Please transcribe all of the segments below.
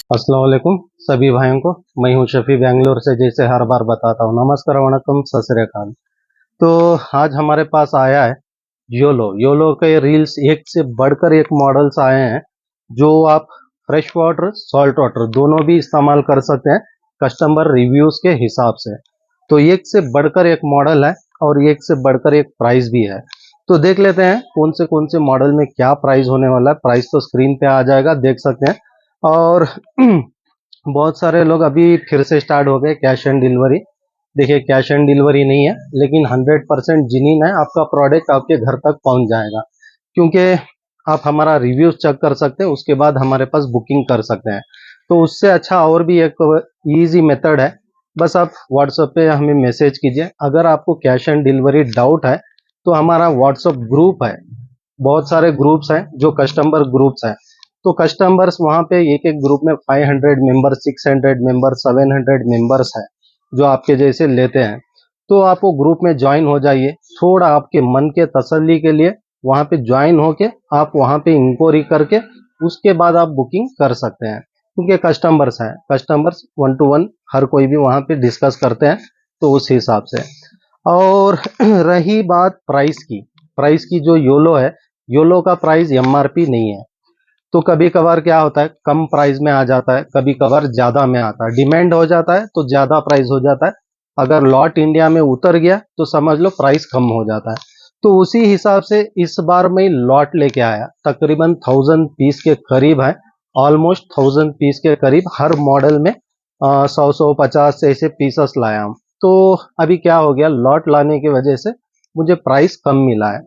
अस्सलाम वालेकुम सभी भाइयों को। मैं हूं शफी बेंगलोर से, जैसे हर बार बताता हूं। नमस्कार, वणक्कम, सत श्री अकाल। तो आज हमारे पास आया है योलो। योलो के रील्स एक से बढ़कर एक मॉडल्स आए हैं, जो आप फ्रेश वाटर, सॉल्ट वाटर दोनों भी इस्तेमाल कर सकते हैं कस्टमर रिव्यूज के हिसाब से। तो एक से बढ़कर एक मॉडल है और एक से बढ़कर एक प्राइस भी है। तो देख लेते हैं कौन से मॉडल में क्या प्राइस होने वाला है। प्राइस तो स्क्रीन पे आ जाएगा, देख सकते हैं। और बहुत सारे लोग अभी फिर से स्टार्ट हो गए कैश एंड डिलीवरी। देखिए, कैश एंड डिलीवरी नहीं है, लेकिन 100% जिनीन है। आपका प्रोडक्ट आपके घर तक पहुंच जाएगा, क्योंकि आप हमारा रिव्यूज चेक कर सकते हैं, उसके बाद हमारे पास बुकिंग कर सकते हैं। तो उससे अच्छा और भी एक इजी मेथड है। बस आप व्हाट्सएप पे हमें मैसेज कीजिए। अगर आपको कैश एंड डिलीवरी डाउट है तो हमारा व्हाट्सएप ग्रुप है, बहुत सारे ग्रुप्स हैं जो कस्टमर ग्रुप्स हैं। तो कस्टमर्स वहाँ पे एक एक ग्रुप में 500 मेंबर, 600 मेंबर, 700 मेंबर्स है जो आपके जैसे लेते हैं। तो आप वो ग्रुप में ज्वाइन हो जाइए। थोड़ा आपके मन के तसल्ली के लिए वहाँ पे ज्वाइन होके आप वहाँ पे इंक्वायरी करके उसके बाद आप बुकिंग कर सकते हैं, क्योंकि कस्टमर्स हैं, कस्टमर्स 1 to 1 हर कोई भी वहाँ पे डिस्कस करते हैं। तो उस हिसाब से। और रही बात प्राइस की जो योलो है, योलो का प्राइस एमआरपी नहीं है। तो कभी कभार क्या होता है, कम प्राइस में आ जाता है, कभी कभार ज्यादा में आता है। डिमांड हो जाता है तो ज्यादा प्राइस हो जाता है। अगर लॉट इंडिया में उतर गया तो समझ लो प्राइस कम हो जाता है। तो उसी हिसाब से इस बार मैं लॉट लेके आया, तकरीबन 1000 पीस के करीब है। ऑलमोस्ट 1000 पीस के करीब हर मॉडल में 100-150 ऐसे पीसेस लाया हूं। तो अभी क्या हो गया, लॉट लाने की वजह से मुझे प्राइस कम मिला है।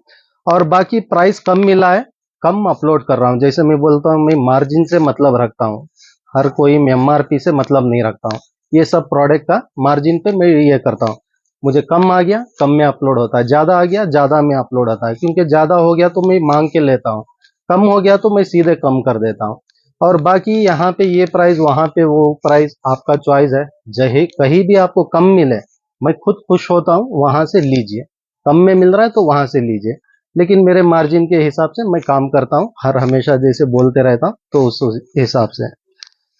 और बाकी प्राइस कम मिला है, कम अपलोड कर रहा हूँ। जैसे मैं बोलता हूँ, मैं मार्जिन से मतलब रखता हूँ, हर कोई एमआरपी से मतलब नहीं रखता हूँ। ये सब प्रोडक्ट का मार्जिन पे मैं ये करता हूँ। मुझे कम आ गया, कम में अपलोड होता है, ज्यादा आ गया, ज्यादा में अपलोड होता है। क्योंकि ज्यादा हो गया तो मैं मांग के लेता हूँ, कम हो गया तो मैं सीधे कम कर देता हूँ। और बाकी यहाँ पे ये प्राइस, वहां पे वो प्राइस, आपका चॉइस है। जही कहीं भी आपको कम मिले, मैं खुद खुश होता हूँ, वहां से लीजिए। कम में मिल रहा है तो वहां से लीजिए, लेकिन मेरे मार्जिन के हिसाब से मैं काम करता हूँ, हर हमेशा जैसे बोलते रहता हूँ। तो उस हिसाब से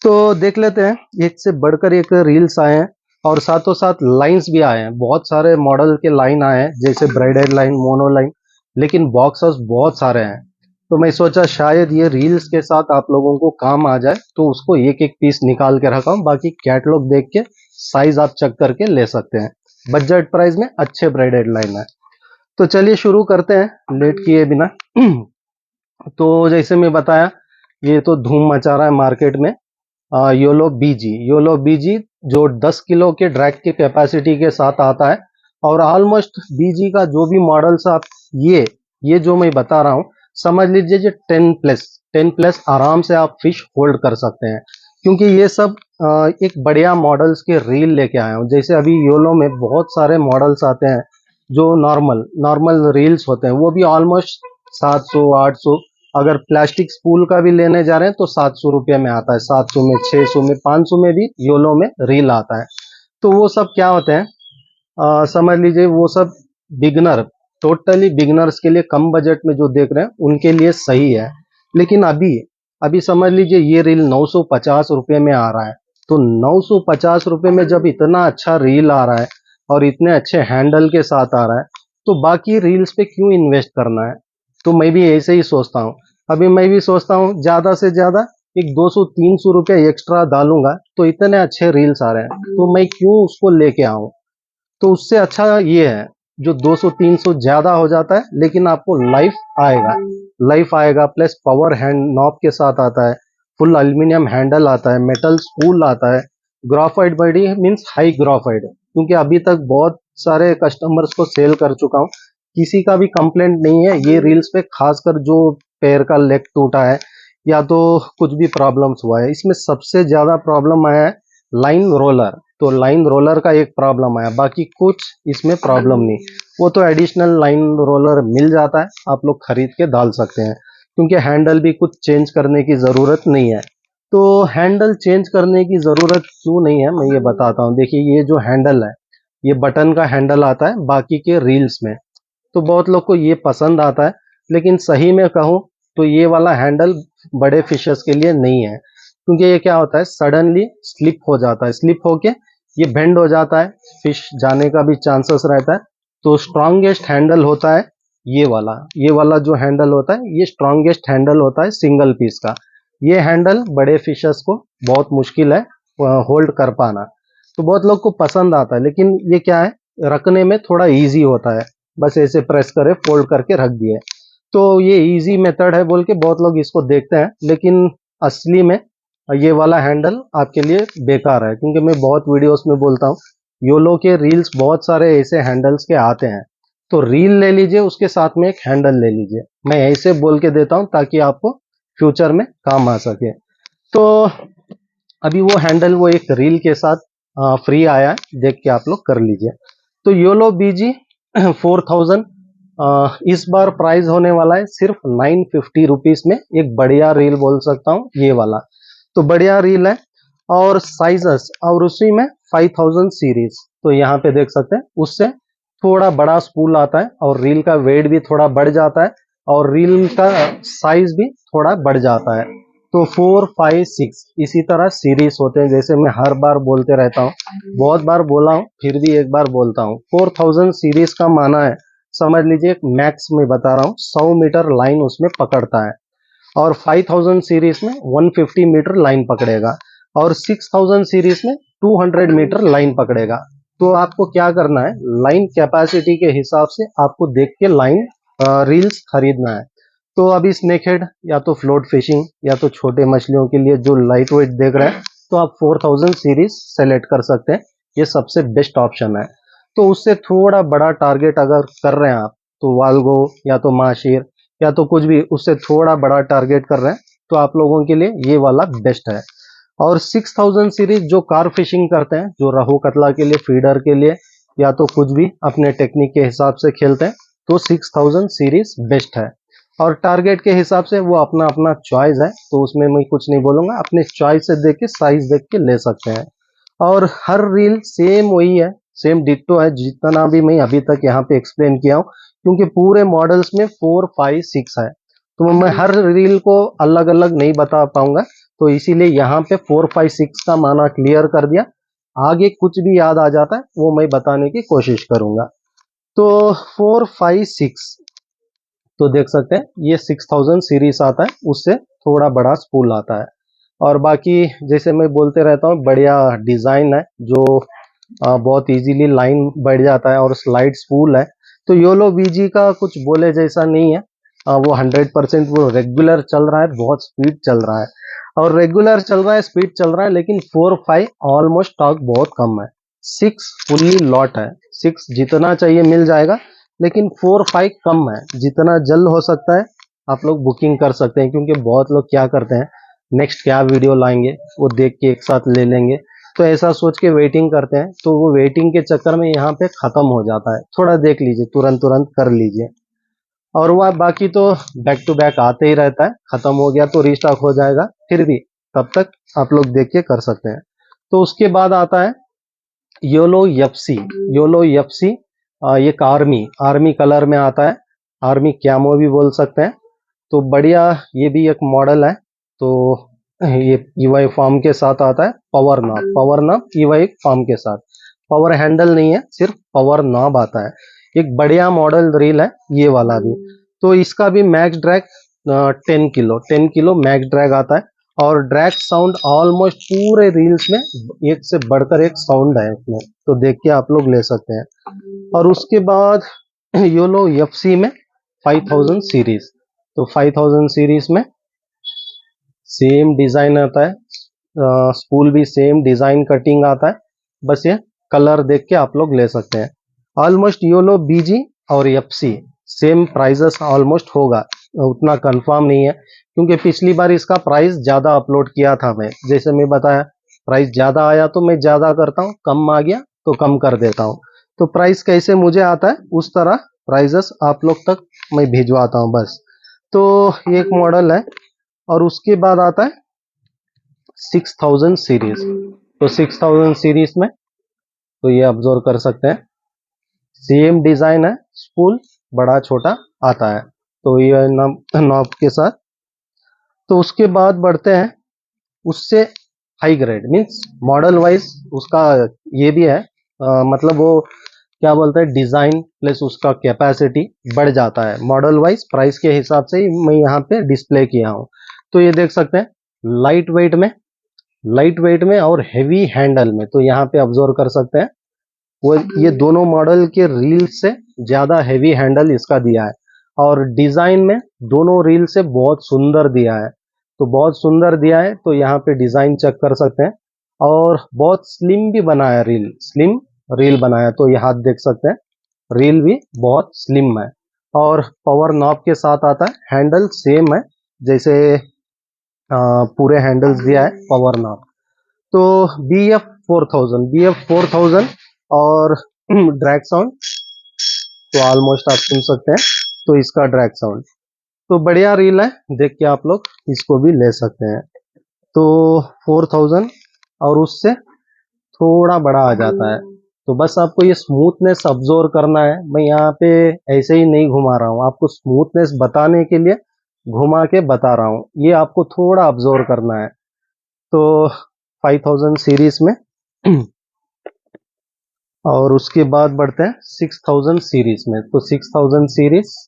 तो देख लेते हैं, एक से बढ़कर एक रील्स आए हैं और साथों साथ लाइंस भी आए हैं। बहुत सारे मॉडल के लाइन आए हैं, जैसे ब्राइडल लाइन, मोनो लाइन, लेकिन बॉक्सेस बहुत सारे हैं। तो मैं सोचा शायद ये रील्स के साथ आप लोगों को काम आ जाए, तो उसको एक एक पीस निकाल के रखा हूँ। बाकी कैटलॉग देख के साइज आप चेक करके ले सकते हैं। बजट प्राइस में अच्छे ब्राइडल लाइन है। तो चलिए शुरू करते हैं लेट किए बिना। तो जैसे मैं बताया, ये तो धूम मचा रहा है मार्केट में। योलो बीजी जो 10 किलो के ड्रैग की कैपेसिटी के साथ आता है। और ऑलमोस्ट बीजी का जो भी मॉडल्स आप ये जो मैं बता रहा हूँ, समझ लीजिए जो 10 प्लस आराम से आप फिश होल्ड कर सकते हैं। क्योंकि ये सब एक बढ़िया मॉडल्स के रील लेके आया हूँ। जैसे अभी योलो में बहुत सारे मॉडल्स आते हैं जो नॉर्मल नॉर्मल रील्स होते हैं, वो भी ऑलमोस्ट 700-800। अगर प्लास्टिक स्पूल का भी लेने जा रहे हैं तो 700 रुपये में आता है, 700 में, 600 में, 500 में भी योलो में रील आता है। तो वो सब क्या होते हैं, समझ लीजिए वो सब बिगनर, टोटली बिगनर्स के लिए, कम बजट में जो देख रहे हैं उनके लिए सही है। लेकिन अभी अभी समझ लीजिए ये रील 950 रुपये में आ रहा है। तो 950 रुपये में जब इतना अच्छा रील आ रहा है और इतने अच्छे हैंडल के साथ आ रहा है, तो बाकी रील्स पे क्यों इन्वेस्ट करना है। तो मैं भी ऐसे ही सोचता हूँ। अभी मैं भी सोचता हूँ ज्यादा से ज्यादा एक 200-300 रुपये एक्स्ट्रा डालूंगा तो इतने अच्छे रील्स आ रहे हैं, तो मैं क्यों उसको लेके आऊं। तो उससे अच्छा ये है, जो 200-300 ज्यादा हो जाता है, लेकिन आपको लाइफ आएगा, प्लस पावर हैंड नॉब के साथ आता है, फुल एल्यूमिनियम हैंडल आता है, मेटल स्पूल आता है, graphite body means high graphite. क्योंकि अभी तक बहुत सारे कस्टमर्स को सेल कर चुका हूँ, किसी का भी कंप्लेंट नहीं है ये रील्स पे। खासकर जो पैर का लेग टूटा है या तो कुछ भी प्रॉब्लम्स हुआ है, इसमें सबसे ज्यादा प्रॉब्लम आया है लाइन रोलर। तो लाइन रोलर का एक प्रॉब्लम आया, बाकी कुछ इसमें प्रॉब्लम नहीं। वो तो एडिशनल लाइन रोलर मिल जाता है, आप लोग खरीद के डाल सकते हैं। क्योंकि हैंडल भी कुछ चेंज करने की ज़रूरत नहीं है। तो हैंडल चेंज करने की ज़रूरत क्यों नहीं है, मैं ये बताता हूँ। देखिए, ये जो हैंडल है, ये बटन का हैंडल आता है बाकी के रील्स में। तो बहुत लोग को ये पसंद आता है, लेकिन सही में कहूँ तो ये वाला हैंडल बड़े फिशेस के लिए नहीं है, क्योंकि ये क्या होता है सडनली स्लिप हो जाता है, स्लिप होके ये बेंड हो जाता है, फिश जाने का भी चांसेस रहता है। तो स्ट्रॉन्गेस्ट हैंडल होता है ये वाला जो हैंडल होता है ये स्ट्रॉन्गेस्ट हैंडल होता है सिंगल पीस का। ये हैंडल बड़े फिशेस को बहुत मुश्किल है होल्ड कर पाना, तो बहुत लोग को पसंद आता है, लेकिन ये क्या है रखने में थोड़ा इजी होता है, बस ऐसे प्रेस करे फोल्ड करके रख दिए। तो ये इजी मेथड है बोल के बहुत लोग इसको देखते हैं, लेकिन असली में ये वाला हैंडल आपके लिए बेकार है, क्योंकि मैं बहुत वीडियोस में बोलता हूँ योलो के रील्स बहुत सारे ऐसे हैंडल्स के आते हैं, तो रील ले लीजिए उसके साथ में एक हैंडल ले लीजिए, मैं ऐसे बोल के देता हूँ ताकि आपको फ्यूचर में काम आ सके। तो अभी वो हैंडल वो एक रील के साथ फ्री आया है, देख के आप लोग कर लीजिए। तो योलो बीजी 4000 इस बार प्राइस होने वाला है सिर्फ 950 रुपीज में, एक बढ़िया रील बोल सकता हूँ ये वाला, तो बढ़िया रील है। और साइजेस और उसी में 5000 सीरीज, तो यहाँ पे देख सकते हैं उससे थोड़ा बड़ा स्पूल आता है और रील का वेट भी थोड़ा बढ़ जाता है और रील का साइज भी थोड़ा बढ़ जाता है। तो 4, 5, 6 इसी तरह सीरीज होते हैं, जैसे मैं हर बार बोलते रहता हूँ, बहुत बार बोला हूँ फिर भी एक बार बोलता हूँ। 4000 सीरीज का माना है, समझ लीजिए मैक्स में बता रहा हूँ 100 मीटर लाइन उसमें पकड़ता है, और 5000 सीरीज में 150 मीटर लाइन पकड़ेगा, और 6000 सीरीज में 200 मीटर लाइन पकड़ेगा। तो आपको क्या करना है लाइन कैपेसिटी के हिसाब से आपको देख के लाइन रील्स खरीदना है। तो अभी स्नेकहेड या तो फ्लोट फिशिंग या तो छोटे मछलियों के लिए जो लाइट वेट देख रहे हैं, तो आप 4000 सीरीज सेलेक्ट कर सकते हैं, ये सबसे बेस्ट ऑप्शन है। तो उससे थोड़ा बड़ा टारगेट अगर कर रहे हैं आप, तो वाल्गो या तो माशीर या तो कुछ भी उससे थोड़ा बड़ा टारगेट कर रहे हैं, तो आप लोगों के लिए ये वाला बेस्ट है। और 6000 सीरीज जो कार फिशिंग करते हैं, जो रहू कतला के लिए फीडर के लिए या तो कुछ भी अपने टेक्निक के हिसाब से खेलते हैं, तो 6000 सीरीज बेस्ट है। और टारगेट के हिसाब से वो अपना अपना चॉइस है, तो उसमें मैं कुछ नहीं बोलूंगा, अपने चॉइस से देख के साइज देख के ले सकते हैं। और हर रील सेम वही है, सेम डिट्टो है जितना भी मैं अभी तक यहाँ पे एक्सप्लेन किया हूँ, क्योंकि पूरे मॉडल्स में 4, 5, 6 है, तो मैं हर रील को अलग अलग नहीं बता पाऊंगा, तो इसीलिए यहाँ पे 4, 5, 6 का माना क्लियर कर दिया। आगे कुछ भी याद आ जाता है वो मैं बताने की कोशिश करूंगा। तो 4, 5, 6 तो देख सकते हैं ये 6000 सीरीज आता है, उससे थोड़ा बड़ा स्पूल आता है। और बाकी जैसे मैं बोलते रहता हूँ बढ़िया डिजाइन है जो बहुत इजीली लाइन बढ़ जाता है और स्लाइड स्पूल है। तो योलो बीजी का कुछ बोले जैसा नहीं है, वो 100% वो रेगुलर चल रहा है, बहुत स्पीड चल रहा है, और रेगुलर चल रहा है स्पीड चल रहा है, लेकिन 4, 5 ऑलमोस्ट टॉर्क बहुत कम है। 6 फुल्ली लॉट है, 6 जितना चाहिए मिल जाएगा, लेकिन 4, 5 कम है, जितना जल्द हो सकता है आप लोग बुकिंग कर सकते हैं, क्योंकि बहुत लोग क्या करते हैं नेक्स्ट क्या वीडियो लाएंगे वो देख के एक साथ ले लेंगे, तो ऐसा सोच के वेटिंग करते हैं, तो वो वेटिंग के चक्कर में यहाँ पे खत्म हो जाता है। थोड़ा देख लीजिए, तुरंत तुरंत कर लीजिए। और वह बाकी तो बैक टू बैक आते ही रहता है, खत्म हो गया तो रीस्टॉक हो जाएगा, फिर भी तब तक आप लोग देख के कर सकते हैं। तो उसके बाद आता है योलो एफसी। योलो एफसी एक आर्मी कलर में आता है, आर्मी कैमो भी बोल सकते हैं। तो बढ़िया ये भी एक मॉडल है। तो ये ईवाई फॉर्म के साथ आता है, पावर नॉब ईवाई फॉर्म के साथ, पावर हैंडल नहीं है, सिर्फ पावर नॉब आता है। एक बढ़िया मॉडल रील है ये वाला भी। तो इसका भी max drag 10 kilo max drag आता है, और ड्रैग साउंड ऑलमोस्ट पूरे रील्स में एक से बढ़कर एक साउंड है इसमें, तो देख के आप लोग ले सकते हैं। और उसके बाद योलो एफसी में 5000 सीरीज, तो 5000 सीरीज में सेम डिजाइन आता है, स्पूल भी सेम डिजाइन कटिंग आता है, बस ये कलर देख के आप लोग ले सकते हैं। ऑलमोस्ट योलो बीजी और एफसी सेम प्राइजेस ऑलमोस्ट होगा, उतना कंफर्म नहीं है, क्योंकि पिछली बार इसका प्राइस ज्यादा अपलोड किया था मैं, जैसे मैं बताया प्राइस ज्यादा आया तो मैं ज्यादा करता हूँ, कम आ गया तो कम कर देता हूँ। तो प्राइस कैसे मुझे आता है उस तरह प्राइजेस आप लोग तक मैं भिजवाता हूँ बस। तो एक मॉडल है, और उसके बाद आता है 6000 सीरीज। तो 6000 सीरीज में तो ये ऑब्जर्व कर सकते हैं सेम डिजाइन है, स्पूल बड़ा छोटा आता है, तो ये नॉब के साथ तो उसके बाद बढ़ते हैं उससे high grade, means model wise उसका ये भी है, मतलब वो क्या बोलते हैं, डिजाइन प्लस उसका कैपेसिटी बढ़ जाता है। मॉडल वाइज प्राइस के हिसाब से ही मैं यहाँ पे डिस्प्ले किया हूँ। तो ये देख सकते हैं लाइट वेट में, लाइट वेट में और हेवी हैंडल में, तो यहाँ पे ऑब्जर्व कर सकते हैं वो ये दोनों मॉडल के रील से ज्यादा हेवी हैंडल इसका दिया है। और डिजाइन में दोनों रील से बहुत सुंदर दिया है, तो बहुत सुंदर दिया है। तो यहाँ पे डिजाइन चेक कर सकते हैं। और बहुत स्लिम भी बनाया, रील स्लिम रील बनाया, तो ये हाथ देख सकते हैं, रील भी बहुत स्लिम है। और पावर नॉब के साथ आता है, हैंडल सेम है जैसे पूरे हैंडल्स दिया है पावर नॉब। तो BF4000 और ड्रैग साउंड तो ऑलमोस्ट आप सुन सकते हैं, तो इसका ड्रैग साउंड तो बढ़िया रील है, देख के आप लोग इसको भी ले सकते हैं। तो 4000 और उससे थोड़ा बड़ा आ जाता है। तो बस आपको ये स्मूथनेस ऑब्जर्व करना है। मैं यहाँ पे ऐसे ही नहीं घुमा रहा हूँ, आपको स्मूथनेस बताने के लिए घुमा के बता रहा हूँ, ये आपको थोड़ा ऑब्जर्व करना है। तो 5000 सीरीज में और उसके बाद बढ़ते हैं 6000 सीरीज में। तो 6000 सीरीज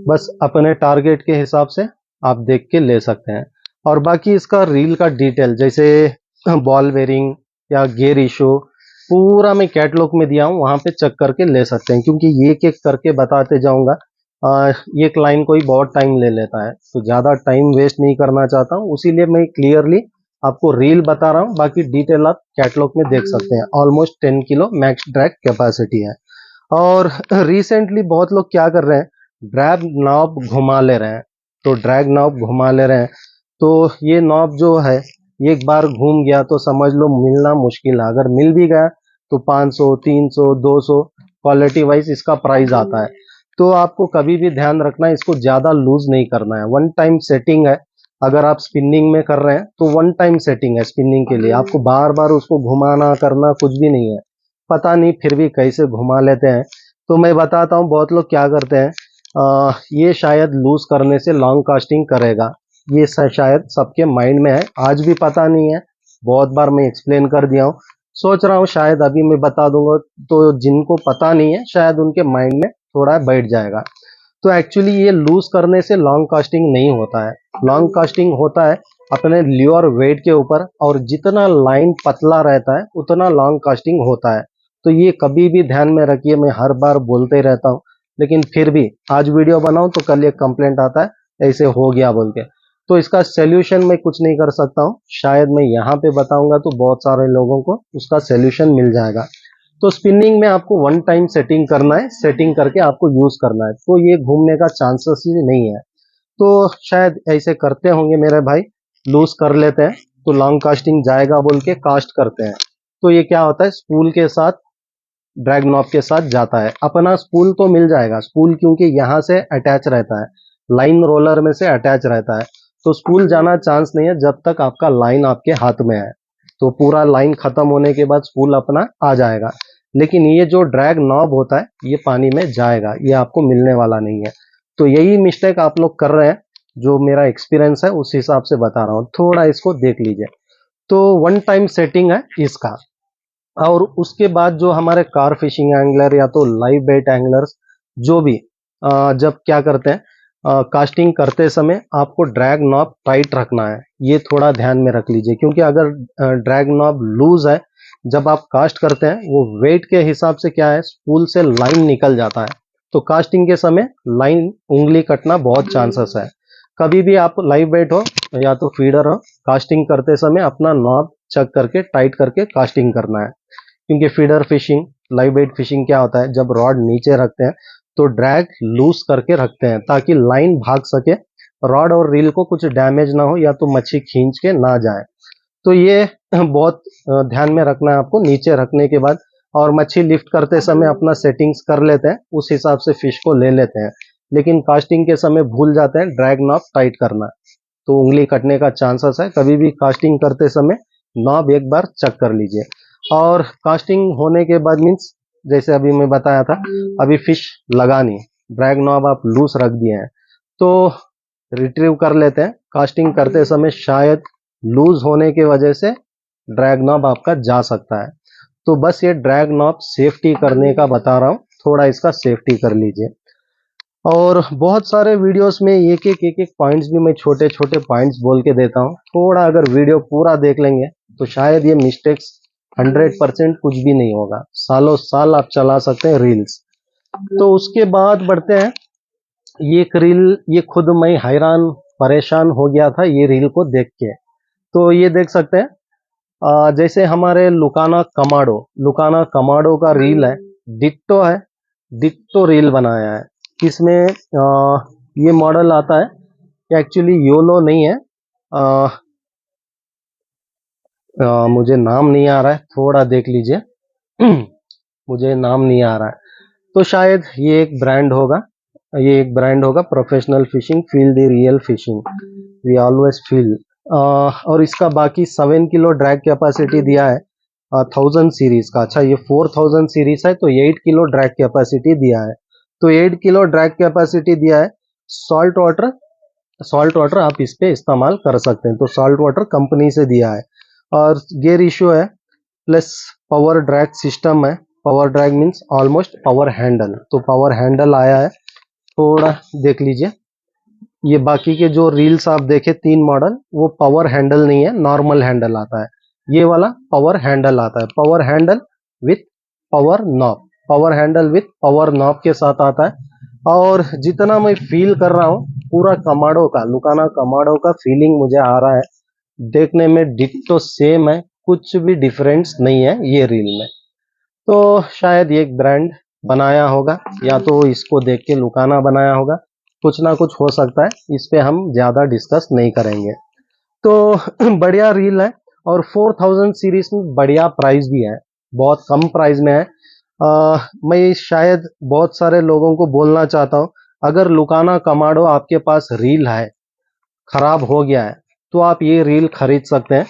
बस अपने टारगेट के हिसाब से आप देख के ले सकते हैं। और बाकी इसका रील का डिटेल जैसे बॉल बेरिंग या गियर इशू पूरा मैं कैटलॉग में दिया हूँ, वहां पे चेक करके ले सकते हैं, क्योंकि एक एक करके बताते जाऊंगा ये क्लाइंट कोई बहुत टाइम ले लेता है, तो ज्यादा टाइम वेस्ट नहीं करना चाहता हूँ, उसीलिए मैं क्लियरली आपको रील बता रहा हूँ। बाकी डिटेल आप कैटलॉग में देख सकते हैं। Almost 10 kilo max drag capacity है। और रिसेंटली बहुत लोग क्या कर रहे हैं, ड्रैग नॉब घुमा ले रहे हैं। तो ड्रैग नॉब घुमा ले रहे हैं, तो ये नॉब जो है एक बार घूम गया तो समझ लो मिलना मुश्किल है। अगर मिल भी गया तो 500 300 200 क्वालिटी वाइज इसका प्राइस आता है। तो आपको कभी भी ध्यान रखना है, इसको ज्यादा लूज नहीं करना है। वन टाइम सेटिंग है, अगर आप स्पिनिंग में कर रहे हैं तो वन टाइम सेटिंग है स्पिनिंग के लिए, आपको बार बार उसको घुमाना करना कुछ भी नहीं है। पता नहीं फिर भी कैसे घुमा लेते हैं। तो मैं बताता हूँ, बहुत लोग क्या करते हैं, ये शायद लूज करने से लॉन्ग कास्टिंग करेगा, ये शायद सबके माइंड में है, आज भी पता नहीं है, बहुत बार मैं एक्सप्लेन कर दिया हूँ। सोच रहा हूँ शायद अभी मैं बता दूंगा तो जिनको पता नहीं है शायद उनके माइंड में थोड़ा बैठ जाएगा। तो एक्चुअली ये लूज करने से लॉन्ग कास्टिंग नहीं होता है। लॉन्ग कास्टिंग होता है अपने ल्योर वेट के ऊपर, और जितना लाइन पतला रहता है उतना लॉन्ग कास्टिंग होता है। तो ये कभी भी ध्यान में रखिए, मैं हर बार बोलते ही रहता हूँ, लेकिन फिर भी आज वीडियो बनाऊं तो कल एक कंप्लेंट आता है ऐसे हो गया बोल के। तो इसका सोल्यूशन मैं कुछ नहीं कर सकता हूँ, शायद मैं यहाँ पे बताऊंगा तो बहुत सारे लोगों को उसका सोल्यूशन मिल जाएगा। तो स्पिनिंग में आपको वन टाइम सेटिंग करना है, सेटिंग करके आपको यूज करना है, तो ये घूमने का चांसेस ही नहीं है। तो शायद ऐसे करते होंगे मेरे भाई, लूज कर लेते हैं तो लॉन्ग कास्टिंग जाएगा बोल के कास्ट करते हैं। तो ये क्या होता है, स्पूल के साथ ड्रैग नॉब के साथ जाता है। अपना स्पूल तो मिल जाएगा, स्पूल क्योंकि यहाँ से अटैच रहता है, लाइन रोलर में से अटैच रहता है, तो स्पूल जाना चांस नहीं है जब तक आपका लाइन आपके हाथ में है। तो पूरा लाइन खत्म होने के बाद स्पूल अपना आ जाएगा। लेकिन ये जो ड्रैग नॉब होता है ये पानी में जाएगा, ये आपको मिलने वाला नहीं है। तो यही मिस्टेक आप लोग कर रहे हैं, जो मेरा एक्सपीरियंस है उस हिसाब से बता रहा हूँ, थोड़ा इसको देख लीजिए। तो वन टाइम सेटिंग है इसका। और उसके बाद जो हमारे कार फिशिंग एंगलर या तो लाइव बेट एंगलर्स जो भी जब क्या करते हैं, कास्टिंग करते समय आपको ड्रैग नॉब टाइट रखना है, ये थोड़ा ध्यान में रख लीजिए। क्योंकि अगर ड्रैग नॉब लूज है जब आप कास्ट करते हैं, वो वेट के हिसाब से क्या है, स्पूल से लाइन निकल जाता है, तो कास्टिंग के समय लाइन उंगली कटना बहुत चांसेस है। कभी भी आप लाइव बेट हो या तो फीडर हो, कास्टिंग करते समय अपना नॉब चेक करके टाइट करके कास्टिंग करना है। क्योंकि feeder fishing live bait fishing क्या होता है, जब रॉड नीचे रखते हैं तो ड्रैग लूज करके रखते हैं ताकि लाइन भाग सके, रॉड और रील को कुछ डैमेज ना हो या तो मच्छी खींच के ना जाए। तो ये बहुत ध्यान में रखना है आपको नीचे रखने के बाद। और मच्छी लिफ्ट करते समय अपना सेटिंग्स कर लेते हैं, उस हिसाब से फिश को ले लेते हैं, लेकिन कास्टिंग के समय भूल जाते हैं ड्रैग नॉब टाइट करना, तो उंगली कटने का चांसेस है। कभी भी कास्टिंग करते समय नॉब एक बार चेक कर लीजिए। और कास्टिंग होने के बाद मीन्स जैसे अभी मैं बताया था, अभी फिश लगानी, ड्रैग नॉब आप लूज रख दिए हैं तो रिट्रीव कर लेते हैं। कास्टिंग करते समय शायद लूज होने की वजह से ड्रैग नॉब आपका जा सकता है। तो बस ये ड्रैग नॉब सेफ्टी करने का बता रहा हूँ, थोड़ा इसका सेफ्टी कर लीजिए। और बहुत सारे वीडियोस में एक एक पॉइंट्स भी मैं छोटे छोटे पॉइंट्स बोल के देता हूँ। थोड़ा अगर वीडियो पूरा देख लेंगे तो शायद ये मिस्टेक्स 100% कुछ भी नहीं होगा, सालों साल आप चला सकते हैं रील्स। तो उसके बाद बढ़ते हैं। ये एक रील, ये खुद मैं हैरान परेशान हो गया था ये रील को देख के। तो ये देख सकते हैं जैसे हमारे लुकाना कमाडो का रील है, डिट्टो है, डिट्टो रील बनाया है। इसमें ये मॉडल आता है, एक्चुअली योलो नहीं है। आ, मुझे नाम नहीं आ रहा है, थोड़ा देख लीजिए। मुझे नाम नहीं आ रहा है, तो शायद ये एक ब्रांड होगा, professional fishing, feel the real fishing, we always feel. और इसका बाकी 7 किलो ड्रैग कैपेसिटी दिया है 1000 सीरीज का। अच्छा, ये 4000 सीरीज है तो 8 किलो ड्रैग कैपेसिटी दिया है। तो 8 किलो ड्रैग कैपेसिटी दिया है। सॉल्ट वाटर आप इस पे इस्तेमाल कर सकते हैं, तो सॉल्ट वाटर कंपनी से दिया है। और गियर इशू है, प्लस पावर ड्रैग सिस्टम है। Power drag means almost power handle, तो पावर हैंडल आया है। थोड़ा देख लीजिए। ये बाकी के जो रील्स आप देखे 3 मॉडल, वो पावर हैंडल नहीं है, नॉर्मल हैंडल आता है। ये वाला पावर हैंडल आता है, power handle with power knob, power handle with power knob के साथ आता है। और जितना मैं फील कर रहा हूँ, पूरा कमाडो का, लुकाना कमाडो का फीलिंग मुझे आ रहा है। देखने में डिट्टो सेम है, कुछ भी डिफरेंस नहीं है ये रील में। तो शायद ये एक ब्रांड बनाया होगा, या तो इसको देख के लुकाना बनाया होगा, कुछ ना कुछ हो सकता है। इस पे हम ज्यादा डिस्कस नहीं करेंगे। तो बढ़िया रील है, और 4000 सीरीज में बढ़िया प्राइस भी है, बहुत कम प्राइस में है। मैं शायद बहुत सारे लोगों को बोलना चाहता हूँ, अगर लुकाना कमाडो आपके पास रील है, खराब हो गया है, तो आप ये रील खरीद सकते हैं।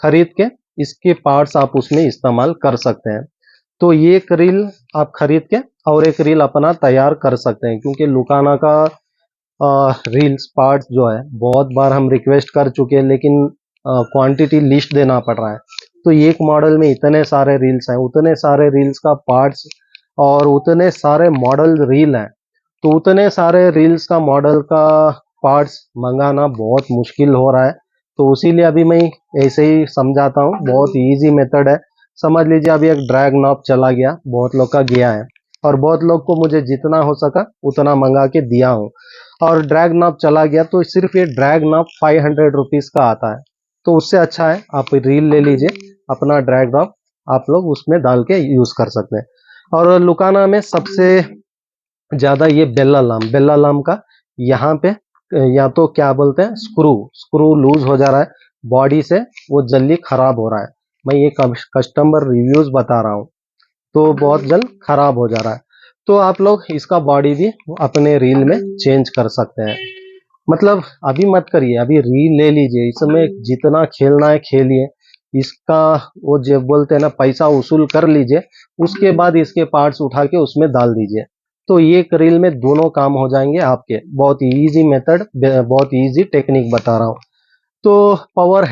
खरीद के इसके पार्ट्स आप उसमें इस्तेमाल कर सकते हैं। तो ये एक रील आप खरीद के और एक रील अपना तैयार कर सकते हैं, क्योंकि लुकाना का रील्स पार्ट्स जो है बहुत बार हम रिक्वेस्ट कर चुके हैं, लेकिन क्वांटिटी लिस्ट देना पड़ रहा है। तो एक मॉडल में इतने सारे रील्स हैं, उतने सारे रील्स का पार्ट्स और उतने सारे मॉडल रील हैं, तो उतने सारे रील्स का मॉडल का पार्ट्स मंगाना बहुत मुश्किल हो रहा है। तो उसीलिए अभी मैं ऐसे ही समझाता हूँ, बहुत इजी मेथड है। समझ लीजिए अभी एक ड्रैग नॉब चला गया, बहुत लोग का गया है, और बहुत लोग को मुझे जितना हो सका उतना मंगा के दिया हूँ। और ड्रैग नॉब चला गया तो सिर्फ ये ड्रैग नॉब 500 रुपीज का आता है। तो उससे अच्छा है आप रील ले लीजिए, अपना ड्रैग नॉब आप लोग उसमें डाल के यूज कर सकते हैं। और लुकाना में सबसे ज्यादा ये बेल्ला लाम का यहाँ पे या तो क्या बोलते हैं, स्क्रू लूज हो जा रहा है बॉडी से, वो जल्दी खराब हो रहा है। मैं ये कस्टमर रिव्यूज बता रहा हूँ, तो बहुत जल्द खराब हो जा रहा है। तो आप लोग इसका बॉडी भी अपने रील में चेंज कर सकते हैं। मतलब अभी मत करिए, अभी रील ले लीजिए, इसमें जितना खेलना है खेलिए। इसका वो जो बोलते हैं ना, पैसा वसूल कर लीजिए, उसके बाद इसके पार्ट्स उठा के उसमें डाल दीजिए। तो ये एक रील में दोनों काम हो जाएंगे आपके। बहुत इजी मेथड, बहुत इजी टेक्निक बता रहा हूँ। तो पावर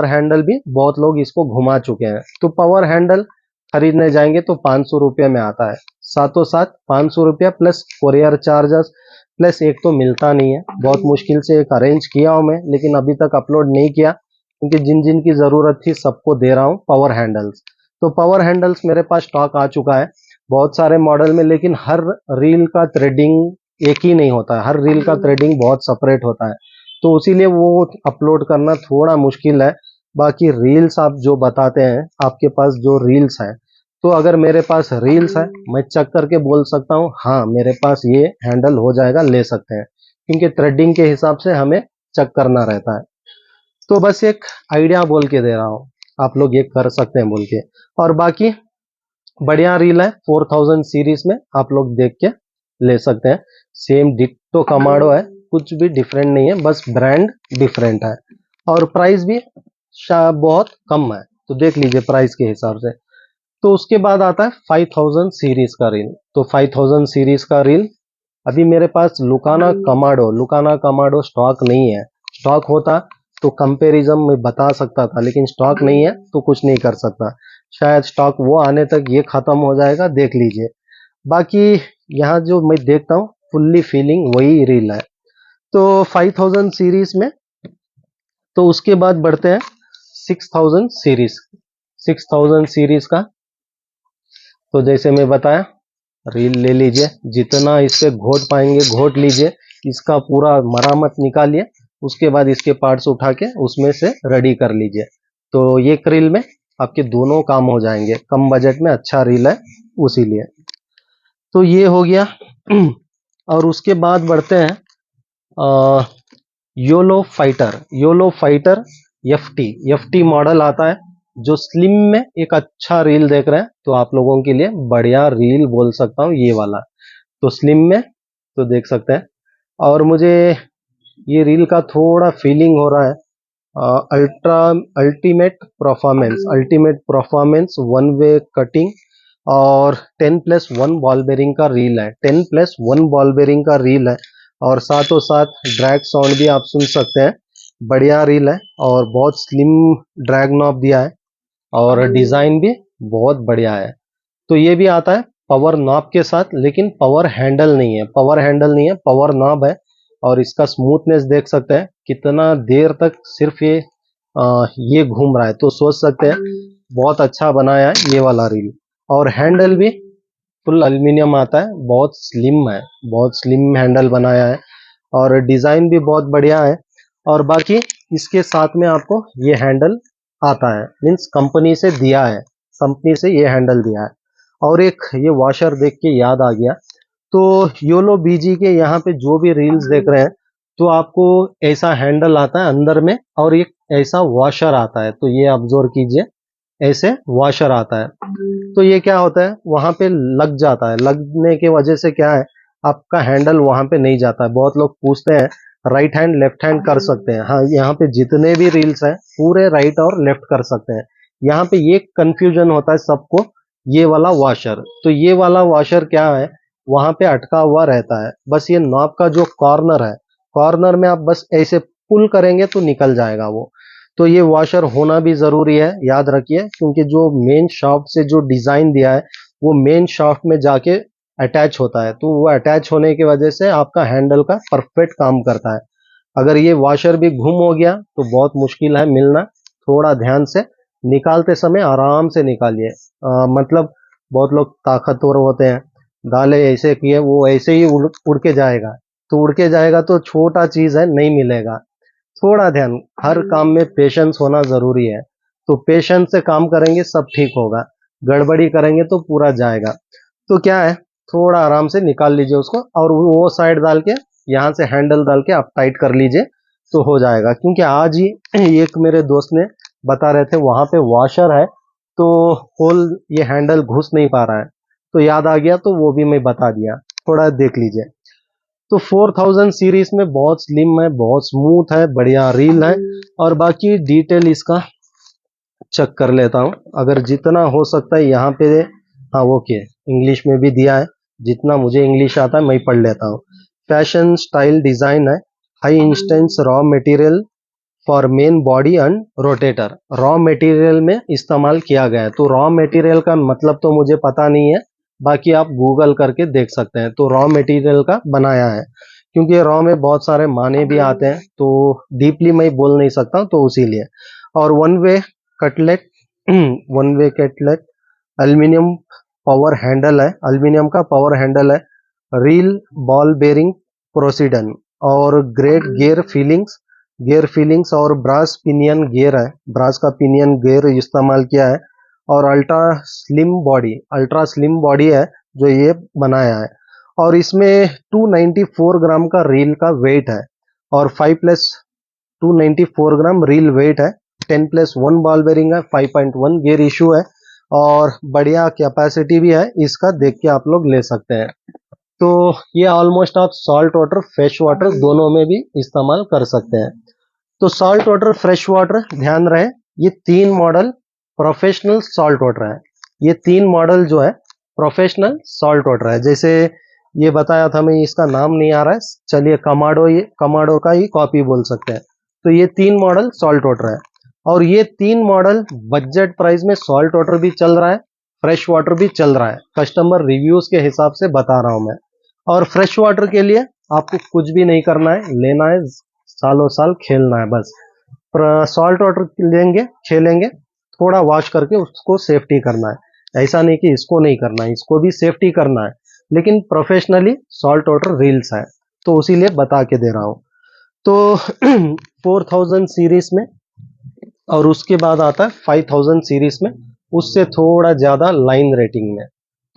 हैंडल भी बहुत लोग इसको घुमा चुके हैं। तो पावर हैंडल खरीदने जाएंगे तो 500 रुपये में आता है, साथों साथ 500 रुपया प्लस कोरियर चार्जेस, प्लस एक तो मिलता नहीं है। बहुत मुश्किल से एक अरेंज किया हूं मैं, लेकिन अभी तक अपलोड नहीं किया, क्योंकि जिन जिन की जरूरत थी सबको दे रहा हूँ पावर हैंडल्स। तो पावर हैंडल्स मेरे पास स्टॉक आ चुका है बहुत सारे मॉडल में, लेकिन हर रील का थ्रेडिंग एक ही नहीं होता है, हर रील का थ्रेडिंग बहुत सेपरेट होता है। तो इसीलिए वो अपलोड करना थोड़ा मुश्किल है। बाकी रील्स आप जो बताते हैं, आपके पास जो रील्स है, तो अगर मेरे पास रील्स है, मैं चेक करके बोल सकता हूँ हाँ मेरे पास ये हैंडल हो जाएगा, ले सकते हैं, क्योंकि थ्रेडिंग के हिसाब से हमें चेक करना रहता है। तो बस एक आइडिया बोल के दे रहा हूँ, आप लोग ये कर सकते हैं बोल के। और बाकी बढ़िया रील है, 4000 सीरीज में आप लोग देख के ले सकते हैं। सेम डिट्टो कमाडो है, कुछ भी डिफरेंट नहीं है, बस ब्रांड डिफरेंट है, और प्राइस भी बहुत कम है। तो देख लीजिए प्राइस के हिसाब से। तो उसके बाद आता है 5000 सीरीज का रील। तो 5000 सीरीज का रील अभी मेरे पास लुकाना कमाडो स्टॉक नहीं है। स्टॉक होता तो कंपैरिजन में बता सकता था, लेकिन स्टॉक नहीं है तो कुछ नहीं कर सकता। शायद स्टॉक वो आने तक ये खत्म हो जाएगा, देख लीजिए। बाकी यहाँ जो मैं देखता हूँ फुल्ली फीलिंग वही रील है। तो 5000 सीरीज में, तो उसके बाद बढ़ते हैं 6000 सीरीज। 6000 सीरीज का तो जैसे मैं बताया, रील ले लीजिए, जितना इस पे घोट पाएंगे घोट लीजिए, इसका पूरा मरामत निकालिए, उसके बाद इसके पार्ट्स उठा के उसमें से रेडी कर लीजिए। तो ये रील में आपके दोनों काम हो जाएंगे, कम बजट में अच्छा रील है उसीलिए। तो ये हो गया। और उसके बाद बढ़ते हैं YOLO fighter F T model आता है, जो स्लिम में एक अच्छा रील देख रहे हैं तो आप लोगों के लिए बढ़िया रील बोल सकता हूँ ये वाला। तो स्लिम में तो देख सकते हैं। और मुझे ये रील का थोड़ा फीलिंग हो रहा है ultra ultimate performance one way cutting और 10+1 बॉल बेरिंग का रील है। 10+1 बॉल बेरिंग का रील है और साथों साथ ड्रैग साउंड भी आप सुन सकते हैं। बढ़िया रील है और बहुत स्लिम ड्रैग नॉब दिया है और डिजाइन भी बहुत बढ़िया है। तो ये भी आता है पावर नॉब के साथ, लेकिन पावर हैंडल नहीं है, पावर नॉब है। और इसका स्मूथनेस देख सकते हैं कितना देर तक सिर्फ ये घूम रहा है, तो सोच सकते हैं बहुत अच्छा बनाया है ये वाला रील। और हैंडल भी फुल एल्यूमिनियम आता है, बहुत स्लिम हैंडल बनाया है और डिजाइन भी बहुत बढ़िया है। और बाकी इसके साथ में आपको ये हैंडल आता है, मीन्स कंपनी से ये हैंडल दिया है। और एक ये वॉशर देख के याद आ गया, तो योलो बीजी के यहाँ पे जो भी रील्स देख रहे हैं तो आपको ऐसा हैंडल आता है अंदर में और एक ऐसा वॉशर आता है, तो ये ऑब्जर्व कीजिए, ऐसे वॉशर आता है। तो ये क्या होता है, वहां पे लग जाता है, लगने की वजह से क्या है, आपका हैंडल वहां पे नहीं जाता है। बहुत लोग पूछते हैं राइट हैंड लेफ्ट हैंड कर सकते हैं, हाँ यहाँ पे जितने भी रील्स हैं पूरे राइट और लेफ्ट कर सकते हैं। यहाँ पे ये कंफ्यूजन होता है सबको, ये वाला वॉशर, तो ये वाला वॉशर क्या है, वहां पे अटका हुआ रहता है। बस ये नॉब का जो कॉर्नर है, कॉर्नर में आप बस ऐसे पुल करेंगे तो निकल जाएगा वो। तो ये वॉशर होना भी जरूरी है, याद रखिए, क्योंकि जो मेन शाफ्ट से जो डिजाइन दिया है वो मेन शाफ्ट में जाके अटैच होता है, तो वो अटैच होने की वजह से आपका हैंडल का परफेक्ट काम करता है। अगर ये वॉशर भी गुम हो गया तो बहुत मुश्किल है मिलना। थोड़ा ध्यान से निकालते समय आराम से निकालिए, मतलब बहुत लोग ताकतवर होते हैं, डाले ऐसे किए वो ऐसे ही उड़ के जाएगा, तो उड़ के जाएगा तो छोटा चीज है नहीं मिलेगा। थोड़ा ध्यान, हर काम में पेशेंस होना जरूरी है, तो पेशेंस से काम करेंगे सब ठीक होगा, गड़बड़ी करेंगे तो पूरा जाएगा। तो क्या है, थोड़ा आराम से निकाल लीजिए उसको और वो साइड डाल के यहाँ से हैंडल डाल के आप टाइट कर लीजिए तो हो जाएगा। क्योंकि आज ही एक मेरे दोस्त ने बता रहे थे वहां पे वॉशर है तो होल ये हैंडल घुस नहीं पा रहा है, तो याद आ गया तो वो भी मैं बता दिया, थोड़ा देख लीजिए। तो 4000 सीरीज में बहुत स्लिम है, बहुत स्मूथ है, बढ़िया रील है। और बाकी डिटेल इसका चेक कर लेता हूँ अगर जितना हो सकता है यहाँ पे। हाँ ओके, इंग्लिश में भी दिया है, जितना मुझे इंग्लिश आता है मैं पढ़ लेता हूँ। फैशन स्टाइल डिजाइन है, high instance raw material for main body and rotator, raw material में इस्तेमाल किया गया है। तो रॉ मटेरियल का मतलब तो मुझे पता नहीं है, बाकी आप गूगल करके देख सकते हैं। तो रॉ मटेरियल का बनाया है, क्योंकि रॉ में बहुत सारे माने भी आते हैं तो डीपली मैं बोल नहीं सकता, तो उसीलिए। और cutlet one way cutlet aluminium power handle है, एल्यूमिनियम का पावर हैंडल है। रील बॉल बेरिंग प्रोसीडन और ग्रेट गियर फीलिंग्स और ब्रास पिनियन गियर है, ब्रास का पिनियन गियर इस्तेमाल किया है। और अल्ट्रा स्लिम बॉडी है जो ये बनाया है। और इसमें 294 ग्राम का रील का वेट है और 5+294 ग्राम रील वेट है। 10+1 बॉल बेरिंग है, 5.1 गियर इशू है और बढ़िया कैपेसिटी भी है, इसका देख के आप लोग ले सकते हैं। तो ये ऑलमोस्ट आप सॉल्ट वाटर फ्रेश वाटर दोनों में भी इस्तेमाल कर सकते हैं। तो सॉल्ट वाटर फ्रेश वाटर ध्यान रहे, ये 3 मॉडल प्रोफेशनल सॉल्ट वाटर है, ये 3 मॉडल जो है प्रोफेशनल सॉल्ट वाटर है। जैसे ये बताया था मैं, इसका नाम नहीं आ रहा है, चलिए कमाडो, ये कमाडो का ही कॉपी बोल सकते हैं। तो ये 3 मॉडल सॉल्ट वाटर है, और ये 3 मॉडल बजट प्राइस में सॉल्ट वाटर भी चल रहा है, फ्रेश वाटर भी चल रहा है। कस्टमर रिव्यूज के हिसाब से बता रहा हूं मैं। और फ्रेश वाटर के लिए आपको कुछ भी नहीं करना है, लेना है, सालों साल खेलना है बस। सॉल्ट वाटर लेंगे, खेलेंगे, थोड़ा वॉश करके उसको सेफ्टी करना है। ऐसा नहीं कि इसको नहीं करना है, इसको भी सेफ्टी करना है, लेकिन प्रोफेशनली सॉल्ट वाटर रील्स है, तो उसीलिए बता के दे रहा हूँ। तो 4000 सीरीज में, और उसके बाद आता है 5000 सीरीज में, उससे थोड़ा ज्यादा लाइन रेटिंग में,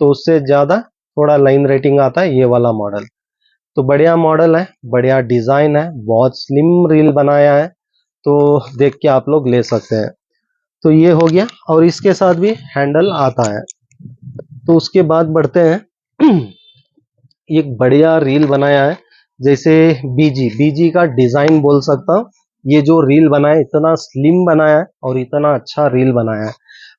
तो उससे ज्यादा थोड़ा लाइन रेटिंग आता है ये वाला मॉडल। तो बढ़िया मॉडल है, बढ़िया डिजाइन है, बहुत स्लिम रील बनाया है, तो देख के आप लोग ले सकते हैं। तो ये हो गया, और इसके साथ भी हैंडल आता है। तो उसके बाद बढ़ते हैं एक बढ़िया रील बनाया है, जैसे बीजी का डिजाइन बोल सकता हूँ। ये जो रील बनाया, इतना स्लिम बनाया है और इतना अच्छा रील बनाया है।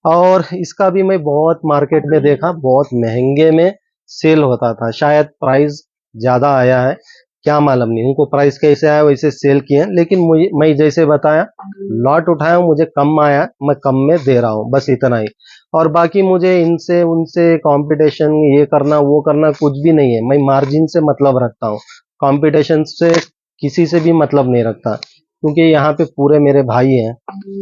और इसका भी मैं बहुत मार्केट में देखा, बहुत महंगे में सेल होता था, शायद प्राइस ज्यादा आया है, क्या मालूम नहीं उनको प्राइस कैसे आया, वैसे सेल किए हैं। लेकिन मुझे, मैं जैसे बताया, लॉट उठाया, मुझे कम आया, मैं कम में दे रहा हूँ, बस इतना ही। और बाकी मुझे इनसे उनसे कंपटीशन ये करना वो करना कुछ भी नहीं है, मैं मार्जिन से मतलब रखता हूँ, कंपटीशन से किसी से भी मतलब नहीं रखता, क्योंकि यहाँ पे पूरे मेरे भाई हैं।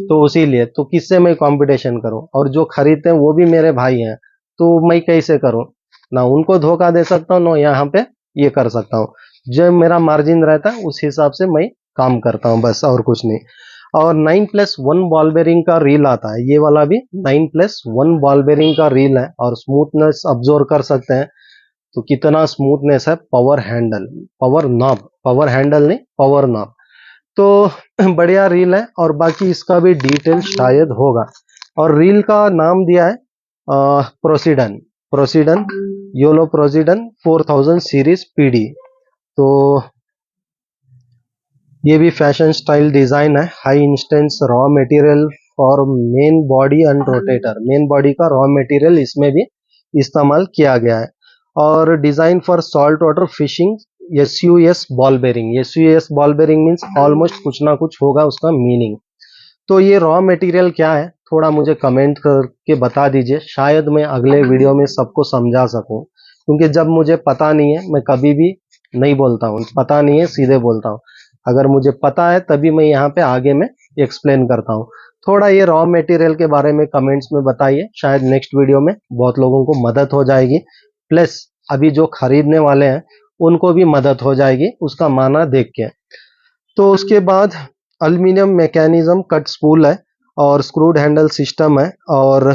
तो इसीलिए तो किससे मैं कंपटीशन करूं, और जो खरीदते हैं वो भी मेरे भाई हैं, तो मैं कैसे करूं, ना उनको धोखा दे सकता हूँ, ना यहाँ पे ये कर सकता हूँ। जो मेरा मार्जिन रहता है उस हिसाब से मैं काम करता हूँ, बस और कुछ नहीं। और 9+1 बॉल बेरिंग का रील आता है, ये वाला भी 9+1 बॉल बेरिंग का रील है, और स्मूथनेस ऑब्जर्व कर सकते हैं। तो कितना स्मूथनेस है, power handle, power knob, power handle नहीं, पावर नॉब। तो बढ़िया रील है, और बाकी इसका भी डिटेल शायद होगा। और रील का नाम दिया है प्रोसीडन, प्रोसीडन, योलो प्रोसीडन 4000 सीरीज पीडी। तो ये भी फैशन स्टाइल डिजाइन है, high instance raw material for main body and rotator, main body का रॉ मटेरियल इसमें भी इस्तेमाल किया गया है। और design for salt water fishing, SUS ball bearing, SUS ball bearing means almost कुछ ना कुछ होगा उसका मीनिंग। तो ये रॉ मटेरियल क्या है, थोड़ा मुझे कमेंट करके बता दीजिए, शायद मैं अगले वीडियो में सबको समझा सकूं, क्योंकि जब मुझे पता नहीं है मैं कभी भी नहीं बोलता हूँ, पता नहीं है सीधे बोलता हूँ। अगर मुझे पता है तभी मैं यहाँ पे आगे में एक्सप्लेन करता हूँ। थोड़ा ये रॉ मटेरियल के बारे में कमेंट्स में बताइए, शायद नेक्स्ट वीडियो में बहुत लोगों को मदद हो जाएगी, प्लस अभी जो खरीदने वाले हैं उनको भी मदद हो जाएगी उसका माना देख के। तो उसके बाद एल्यूमिनियम मैकेनिज्म कट स्पूल है, और स्क्रूड हैंडल सिस्टम है, और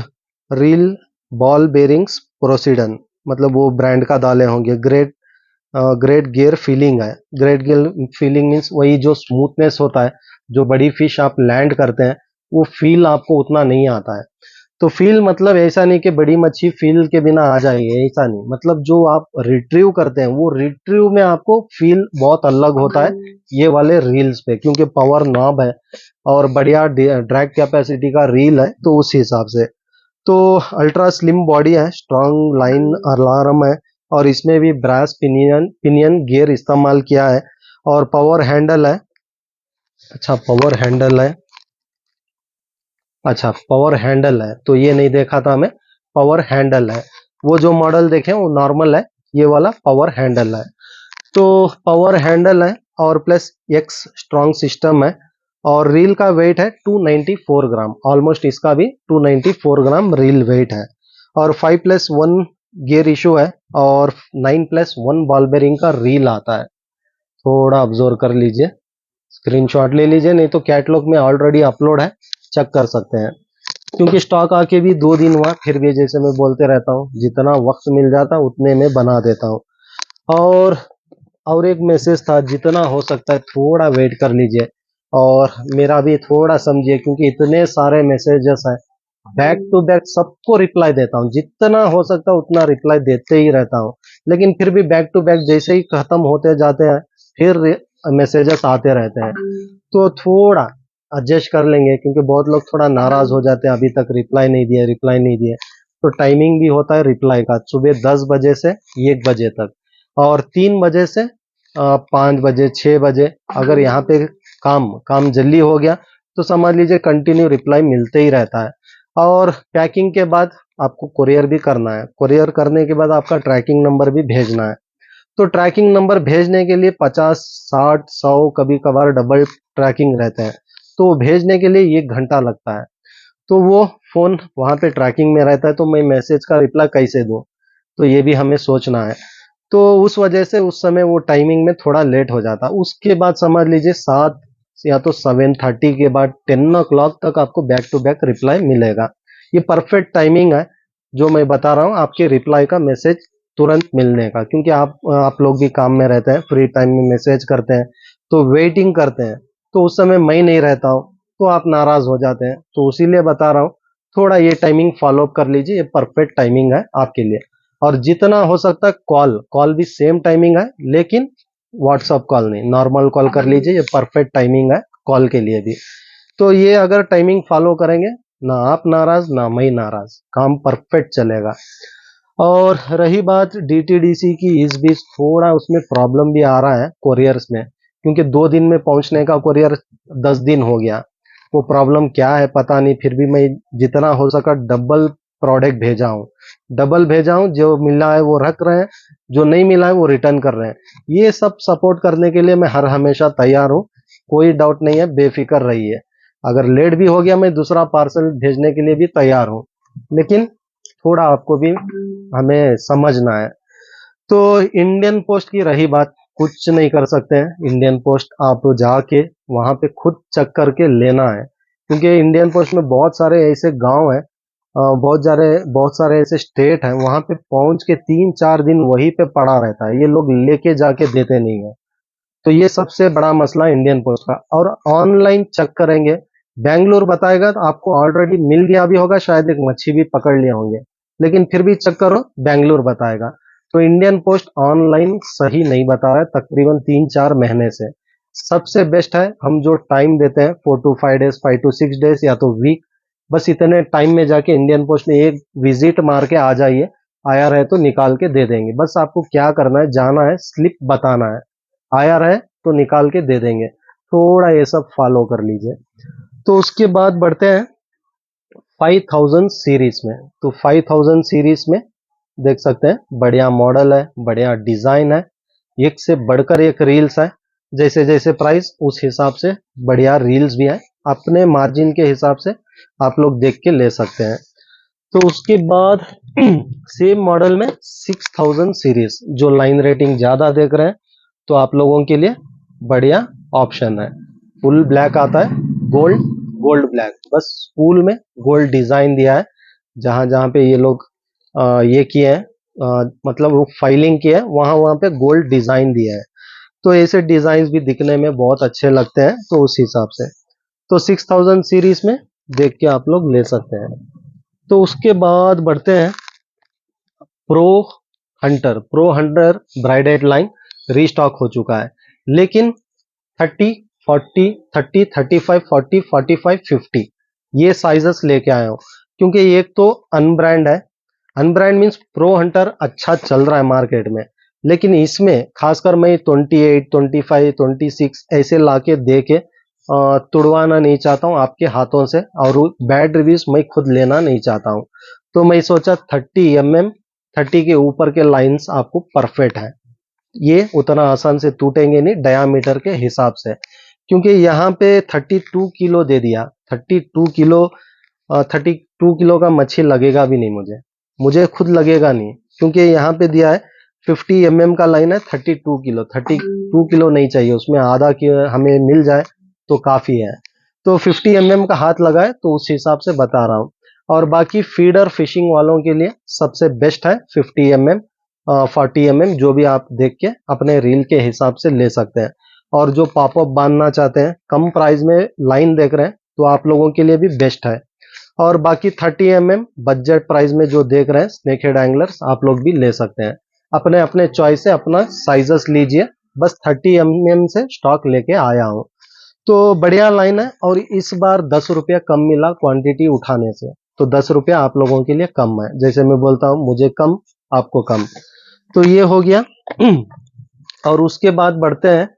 रील बॉल बेरिंग्स प्रोसीडन, मतलब वो ब्रांड का डाले होंगे। ग्रेट ग्रेट गियर फीलिंग है, ग्रेट गियर फीलिंग मीन्स वही जो स्मूथनेस होता है, जो बड़ी फिश आप लैंड करते हैं वो फील आपको उतना नहीं आता है। तो फील मतलब ऐसा नहीं कि बड़ी मच्छी फील के बिना आ जाएगी, ऐसा नहीं, मतलब जो आप रिट्रीव करते हैं वो रिट्रीव में आपको फील बहुत अलग होता है ये वाले रील्स पे, क्योंकि पावर नॉब है और बढ़िया ड्रैग कैपेसिटी का रील है, तो उस हिसाब से। तो अल्ट्रा स्लिम बॉडी है, स्ट्रॉन्ग लाइन अलार्म है, और इसमें भी ब्रास पिनियन पिनियन गियर इस्तेमाल किया है, और पावर हैंडल है। अच्छा पावर हैंडल है, अच्छा पावर हैंडल है, तो ये नहीं देखा था मैं, पावर हैंडल है। वो जो मॉडल देखे वो नॉर्मल है, ये वाला पावर हैंडल है। तो पावर हैंडल है, और प्लस एक्स स्ट्रॉन्ग सिस्टम है, और रील का वेट है 294 ग्राम, ऑलमोस्ट इसका भी 294 ग्राम रील वेट है। और 5+1 गियर इशू है, और 9+1 बॉल बेरिंग का रील आता है। थोड़ा ऑब्जर्व कर लीजिए, स्क्रीनशॉट ले लीजिए, नहीं तो कैटलॉग में ऑलरेडी अपलोड है, चेक कर सकते हैं। क्योंकि स्टॉक आके भी 2 दिन हुआ, फिर भी जैसे मैं बोलते रहता हूँ, जितना वक्त मिल जाता उतने में बना देता हूँ। और एक मैसेज था, जितना हो सकता है थोड़ा वेट कर लीजिए, और मेरा भी थोड़ा समझिए, क्योंकि इतने सारे मैसेजेस हैं, बैक टू बैक सबको रिप्लाई देता हूँ, जितना हो सकता है उतना रिप्लाई देते ही रहता हूँ। लेकिन फिर भी बैक टू बैक जैसे ही खत्म होते जाते हैं फिर मैसेजेस आते रहते हैं, तो थोड़ा एडजस्ट कर लेंगे, क्योंकि बहुत लोग थोड़ा नाराज हो जाते हैं, अभी तक रिप्लाई नहीं दिया, रिप्लाई नहीं दिया। तो टाइमिंग भी होता है रिप्लाई का, सुबह 10 बजे से 1 बजे तक, और 3 बजे से 5 बजे 6 बजे अगर यहाँ पे काम जल्दी हो गया तो समझ लीजिए कंटिन्यू रिप्लाई मिलते ही रहता है। और पैकिंग के बाद आपको कुरियर भी करना है, कुरियर करने के बाद आपका ट्रैकिंग नंबर भी भेजना है। तो ट्रैकिंग नंबर भेजने के लिए 50 60 100 कभी कभार डबल ट्रैकिंग रहते हैं, तो भेजने के लिए 1 घंटा लगता है। तो वो फोन वहां पे ट्रैकिंग में रहता है, तो मैं मैसेज का रिप्लाई कैसे दूं, तो ये भी हमें सोचना है। तो उस वजह से उस समय वो टाइमिंग में थोड़ा लेट हो जाता। उसके बाद समझ लीजिए 7 या तो 7:30 के बाद 10 o'clock तक आपको बैक टू बैक रिप्लाई मिलेगा। ये परफेक्ट टाइमिंग है जो मैं बता रहा हूँ आपके रिप्लाई का, मैसेज तुरंत मिलने का, क्योंकि आप लोग भी काम में रहते हैं, फ्री टाइम में मैसेज करते हैं तो वेटिंग करते हैं, तो उस समय मैं नहीं रहता हूँ तो आप नाराज हो जाते हैं। तो इसीलिए बता रहा हूँ थोड़ा ये टाइमिंग फॉलो कर लीजिए, ये परफेक्ट टाइमिंग है आपके लिए। और जितना हो सकता है कॉल भी सेम टाइमिंग है, लेकिन व्हाट्सअप कॉल नहीं, नॉर्मल कॉल कर लीजिए, ये परफेक्ट टाइमिंग है कॉल के लिए भी। तो ये अगर टाइमिंग फॉलो करेंगे ना आप नाराज ना मैं नाराज, काम परफेक्ट चलेगा। और रही बात डीटीडीसी की, इस बीच थोड़ा उसमें प्रॉब्लम भी आ रहा है कोरियर्स में, क्योंकि 2 दिन में पहुंचने का कोरियर 10 दिन हो गया। वो प्रॉब्लम क्या है पता नहीं, फिर भी मैं जितना हो सका डबल प्रोडक्ट भेजा हूँ, जो मिला है वो रख रहे हैं, जो नहीं मिला है वो रिटर्न कर रहे हैं। ये सब सपोर्ट करने के लिए मैं हर हमेशा तैयार हूँ, कोई डाउट नहीं है, बेफिक्र रहिए। अगर लेट भी हो गया मैं दूसरा पार्सल भेजने के लिए भी तैयार हूँ, लेकिन थोड़ा आपको भी हमें समझना है। तो इंडियन पोस्ट की रही बात, कुछ नहीं कर सकते हैं, इंडियन पोस्ट आप जाके वहां पे खुद चेक करके लेना है, क्योंकि इंडियन पोस्ट में बहुत सारे ऐसे गांव हैं, बहुत सारे ऐसे स्टेट हैं, वहां पे पहुंच के 3 4 दिन वहीं पे पड़ा रहता है, ये लोग लेके जाके देते नहीं है। तो ये सबसे बड़ा मसला इंडियन पोस्ट का। और ऑनलाइन चेक करेंगे, बैंगलोर बताएगा तो आपको ऑलरेडी मिल गया भी होगा, शायद एक मच्छी भी पकड़ लिए होंगे, लेकिन फिर भी चेक करो बैंगलोर बताएगा। तो इंडियन पोस्ट ऑनलाइन सही नहीं बता रहा है तकरीबन 3 4 महीने से। सबसे बेस्ट है हम जो टाइम देते हैं 4 to 5 डेज, 5 to 6 डेज या तो वीक, बस इतने टाइम में जाके इंडियन पोस्ट में एक विजिट मार के आ जाइए, आया रहे तो निकाल के दे देंगे। बस आपको क्या करना है, जाना है, स्लिप बताना है, आया रहे तो निकाल के दे देंगे। थोड़ा ये सब फॉलो कर लीजिए। तो उसके बाद बढ़ते हैं 5000 सीरीज में। तो 5000 सीरीज में देख सकते हैं बढ़िया मॉडल है, बढ़िया डिजाइन है, एक से बढ़कर एक रील्स है। जैसे जैसे प्राइस उस हिसाब से बढ़िया रील्स भी है, अपने मार्जिन के हिसाब से आप लोग देख के ले सकते हैं। तो उसके बाद सेम मॉडल में 6000 सीरीज, जो लाइन रेटिंग ज्यादा देख रहे हैं तो आप लोगों के लिए बढ़िया ऑप्शन है। फुल ब्लैक आता है, गोल्ड ब्लैक, बस फुल में गोल्ड डिजाइन दिया है, जहां जहां पे ये लोग ये किए हैं, मतलब वो फाइलिंग किया है, वहां वहां पे गोल्ड डिजाइन दिया है। तो ऐसे डिजाइन भी दिखने में बहुत अच्छे लगते हैं, तो उस हिसाब से तो 6000 सीरीज में देख के आप लोग ले सकते हैं। तो उसके बाद बढ़ते हैं प्रो हंटर ब्राइडेड लाइन रीस्टॉक हो चुका है, लेकिन 30 40 30 35 40 45 50 ये साइजेस लेके आया हूँ, क्योंकि एक तो अनब्रांड है। अनब्रांड मीन्स प्रो हंटर अच्छा चल रहा है मार्केट में, लेकिन इसमें खासकर मैं 28 25 26 ऐसे लाके दे के तुड़वाना नहीं चाहता हूँ आपके हाथों से, और बैड रिव्यूज मैं खुद लेना नहीं चाहता हूँ। तो मैं सोचा 30 के ऊपर के लाइंस आपको परफेक्ट है, ये उतना आसान से टूटेंगे नहीं डायामीटर के हिसाब से, क्योंकि यहाँ पे 32 किलो दे दिया। 32 किलो का मच्छी लगेगा भी नहीं, मुझे खुद लगेगा नहीं, क्योंकि यहाँ पे दिया है 50 mm का लाइन है, 32 किलो नहीं चाहिए, उसमें आधा किलो हमें मिल जाए तो काफी है। तो 50 mm का हाथ लगा है, तो उस हिसाब से बता रहा हूँ। और बाकी फीडर फिशिंग वालों के लिए सबसे बेस्ट है 50 mm 40 mm, जो भी आप देख के अपने रील के हिसाब से ले सकते हैं। और जो पॉपअप बांधना चाहते हैं, कम प्राइस में लाइन देख रहे हैं, तो आप लोगों के लिए भी बेस्ट है। और बाकी 30 mm बजट प्राइस में जो देख रहे हैं स्नेकहेड एंगलर्स, आप लोग भी ले सकते हैं, अपने अपने चॉइस से अपना साइजेस लीजिए। बस 30 mm से स्टॉक लेके आया हूँ, तो बढ़िया लाइन है। और इस बार 10 रुपया कम मिला क्वांटिटी उठाने से, तो 10 रुपया आप लोगों के लिए कम है। जैसे मैं बोलता हूँ मुझे कम आपको कम, तो ये हो गया और उसके बाद बढ़ते हैं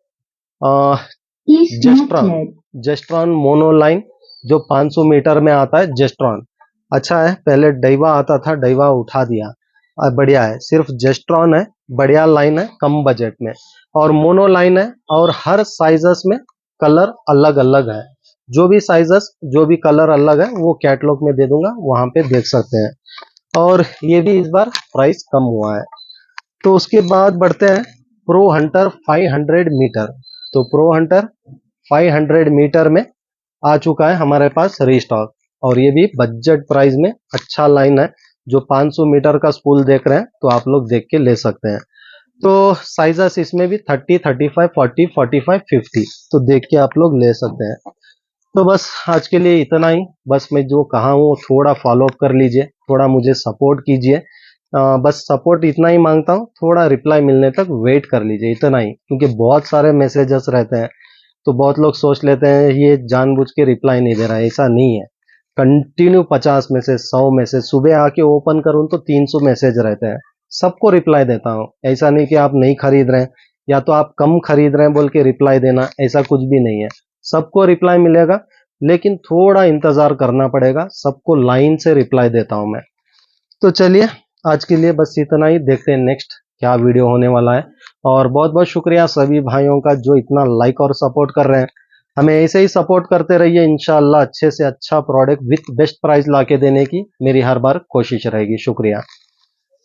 जेस्ट्रॉन मोनोलाइन, जो 500 मीटर में आता है जेस्ट्रॉन। अच्छा है, पहले डैवा आता था, डैवा उठा दिया, बढ़िया है, सिर्फ जेस्ट्रॉन है, बढ़िया लाइन है, कम बजट में, और मोनो लाइन है, और हर साइजेस में कलर अलग अलग है। जो भी साइजेस, जो भी कलर अलग है वो कैटलॉग में दे दूंगा, वहां पे देख सकते हैं। और ये भी इस बार प्राइस कम हुआ है। तो उसके बाद बढ़ते हैं प्रो हंटर 500 मीटर। तो प्रो हंटर 500 मीटर में आ चुका है हमारे पास रीस्टॉक, और ये भी बजट प्राइस में अच्छा लाइन है। जो 500 मीटर का स्पूल देख रहे हैं तो आप लोग देख के ले सकते हैं। तो साइजेस इसमें भी 30, 35, 40, 45, 50, तो देख के आप लोग ले सकते हैं। तो बस आज के लिए इतना ही। बस मैं जो कहा हूँ थोड़ा फॉलो अप कर लीजिए, थोड़ा मुझे सपोर्ट कीजिए। बस सपोर्ट इतना ही मांगता हूँ, थोड़ा रिप्लाई मिलने तक वेट कर लीजिए, इतना ही, क्योंकि बहुत सारे मैसेजेस रहते हैं। तो बहुत लोग सोच लेते हैं ये जानबूझ के रिप्लाई नहीं दे रहा है, ऐसा नहीं है। कंटिन्यू 50 मैसेज, 100 मैसेज, सुबह आके ओपन करूँ तो 300 मैसेज रहते हैं, सबको रिप्लाई देता हूँ। ऐसा नहीं कि आप नहीं खरीद रहे हैं या तो आप कम खरीद रहे हैं बोल के रिप्लाई देना, ऐसा कुछ भी नहीं है। सबको रिप्लाई मिलेगा, लेकिन थोड़ा इंतजार करना पड़ेगा, सबको लाइन से रिप्लाई देता हूं मैं। तो चलिए, आज के लिए बस इतना ही, देखते हैं नेक्स्ट क्या वीडियो होने वाला है। और बहुत बहुत शुक्रिया सभी भाइयों का जो इतना लाइक और सपोर्ट कर रहे हैं। हमें ऐसे ही सपोर्ट करते रहिए, इंशाल्लाह अच्छे से अच्छा प्रोडक्ट विथ बेस्ट प्राइस लाके देने की मेरी हर बार कोशिश रहेगी। शुक्रिया।